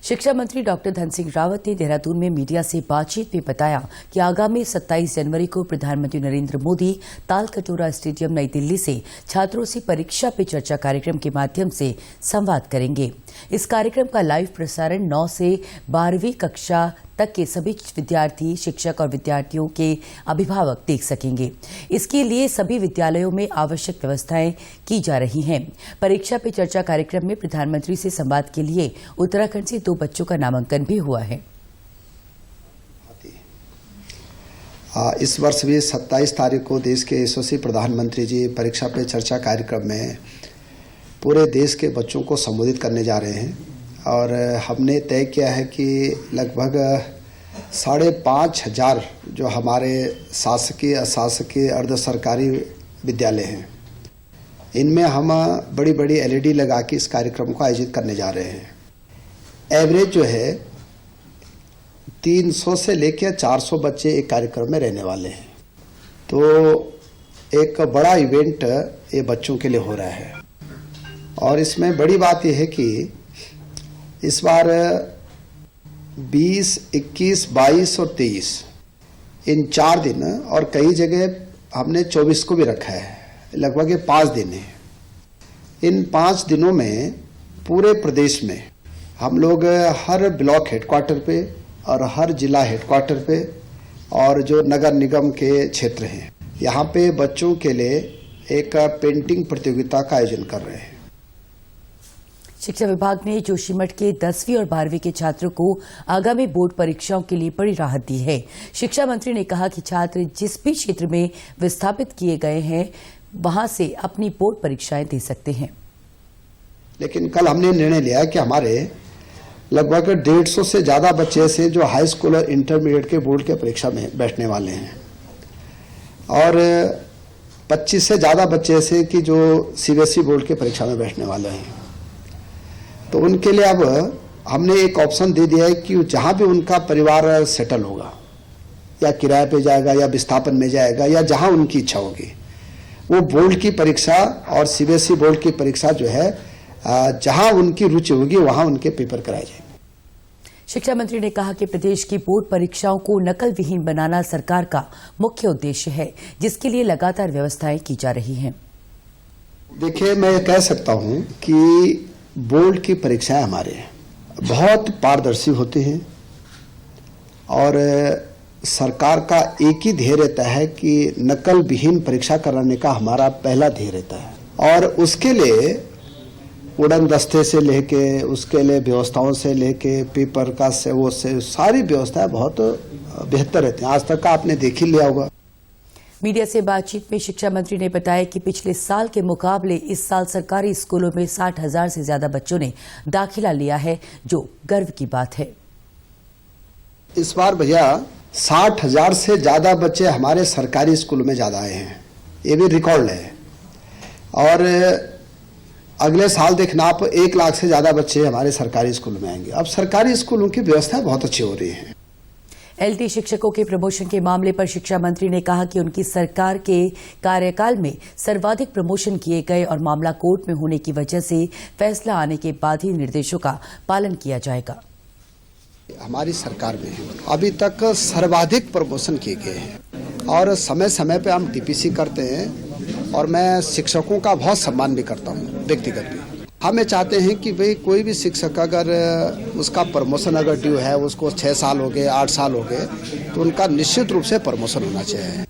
शिक्षा मंत्री डॉक्टर धन सिंह रावत ने देहरादून में मीडिया से बातचीत में बताया कि आगामी 27 जनवरी को प्रधानमंत्री नरेंद्र मोदी तालकटोरा स्टेडियम नई दिल्ली से छात्रों से परीक्षा पे चर्चा कार्यक्रम के माध्यम से संवाद करेंगे। इस कार्यक्रम का लाइव प्रसारण 9 से 12वीं कक्षा तक के सभी विद्यार्थी, शिक्षक और विद्यार्थियों के अभिभावक देख सकेंगे। इसके लिए सभी विद्यालयों में आवश्यक व्यवस्थाएं की जा रही हैं। परीक्षा पे चर्चा कार्यक्रम में प्रधानमंत्री से संवाद के लिए उत्तराखंड से 2 बच्चों का नामांकन भी हुआ है। इस वर्ष भी 27 तारीख को देश के यशस्वी प्रधानमंत्री जी परीक्षा पे चर्चा कार्यक्रम में पूरे देश के बच्चों को संबोधित करने जा रहे हैं और हमने तय किया है कि लगभग 5,500 जो हमारे शासकीय, अशासकीय, अर्ध सरकारी विद्यालय हैं, इनमें हम बड़ी बड़ी LED लगा के इस कार्यक्रम को आयोजित करने जा रहे हैं। एवरेज जो है 300 से लेकर 400 बच्चे एक कार्यक्रम में रहने वाले हैं, तो एक बड़ा इवेंट ये बच्चों के लिए हो रहा है। और इसमें बड़ी बात यह है कि इस बार 20, 21, 22 और 23 इन 4 दिन और कई जगह हमने 24 को भी रखा है, लगभग ये 5 दिन है। इन 5 दिनों में पूरे प्रदेश में हम लोग हर ब्लॉक हेडक्वार्टर पे और हर जिला हेडक्वार्टर पे और जो नगर निगम के क्षेत्र हैं, यहाँ पे बच्चों के लिए एक पेंटिंग प्रतियोगिता का आयोजन कर रहे हैं। शिक्षा विभाग ने जोशीमठ के 10वीं और 12वीं के छात्रों को आगामी बोर्ड परीक्षाओं के लिए बड़ी राहत दी है। शिक्षा मंत्री ने कहा कि छात्र जिस भी क्षेत्र में विस्थापित किए गए हैं, वहां से अपनी बोर्ड परीक्षाएं दे सकते हैं। लेकिन कल हमने निर्णय लिया कि हमारे लगभग 150 से ज्यादा बच्चे ऐसे जो हाई स्कूल और इंटरमीडिएट के बोर्ड के परीक्षा में बैठने वाले हैं और 25 से ज्यादा बच्चे ऐसे कि जो CBSE बोर्ड के परीक्षा में बैठने वाले हैं, तो उनके लिए अब हमने एक ऑप्शन दे दिया है कि जहां भी उनका परिवार सेटल होगा, या किराए पे जाएगा या विस्थापन में जाएगा या जहां उनकी इच्छा होगी, वो बोर्ड की परीक्षा और CBSE बोर्ड की परीक्षा जो है जहां उनकी रुचि होगी वहां उनके पेपर कराए जाएंगे। शिक्षा मंत्री ने कहा कि प्रदेश की बोर्ड परीक्षाओं को नकल विहीन बनाना सरकार का मुख्य उद्देश्य है, जिसके लिए लगातार व्यवस्थाएं की जा रही हैं। देखिए, मैं कह सकता हूं कि बोर्ड की परीक्षाएं हमारे बहुत पारदर्शी होती हैं और सरकार का एक ही ध्येय रहता है कि नकल विहीन परीक्षा कराने का हमारा पहला ध्येय रहता है। और उसके लिए उड़न दस्ते से लेके उसके लिए व्यवस्थाओं से लेके पेपर का से वो से सारी व्यवस्थाएं बहुत बेहतर रहती हैं। आज तक का आपने देख ही लिया होगा। मीडिया से बातचीत में शिक्षा मंत्री ने बताया कि पिछले साल के मुकाबले इस साल सरकारी स्कूलों में 60,000 से ज्यादा बच्चों ने दाखिला लिया है, जो गर्व की बात है। इस बार भैया 60,000 से ज्यादा बच्चे हमारे सरकारी स्कूलों में ज्यादा आए हैं, ये भी रिकॉर्ड है। और अगले साल देखना आप 1 लाख से ज्यादा बच्चे हमारे सरकारी स्कूलों में आएंगे। अब सरकारी स्कूलों की व्यवस्था बहुत अच्छी हो रही है। LT शिक्षकों के प्रमोशन के मामले पर शिक्षा मंत्री ने कहा कि उनकी सरकार के कार्यकाल में सर्वाधिक प्रमोशन किए गए और मामला कोर्ट में होने की वजह से फैसला आने के बाद ही निर्देशों का पालन किया जाएगा। हमारी सरकार में अभी तक सर्वाधिक प्रमोशन किए गए हैं और समय समय पे हम DPC करते हैं और मैं शिक्षकों का बहुत सम्मान भी करता हूँ व्यक्तिगत भी। हम चाहते हैं कि भाई कोई भी शिक्षक अगर उसका प्रमोशन अगर ड्यू है, उसको 6 साल हो गए, 8 साल हो गए, तो उनका निश्चित रूप से प्रमोशन होना चाहिए।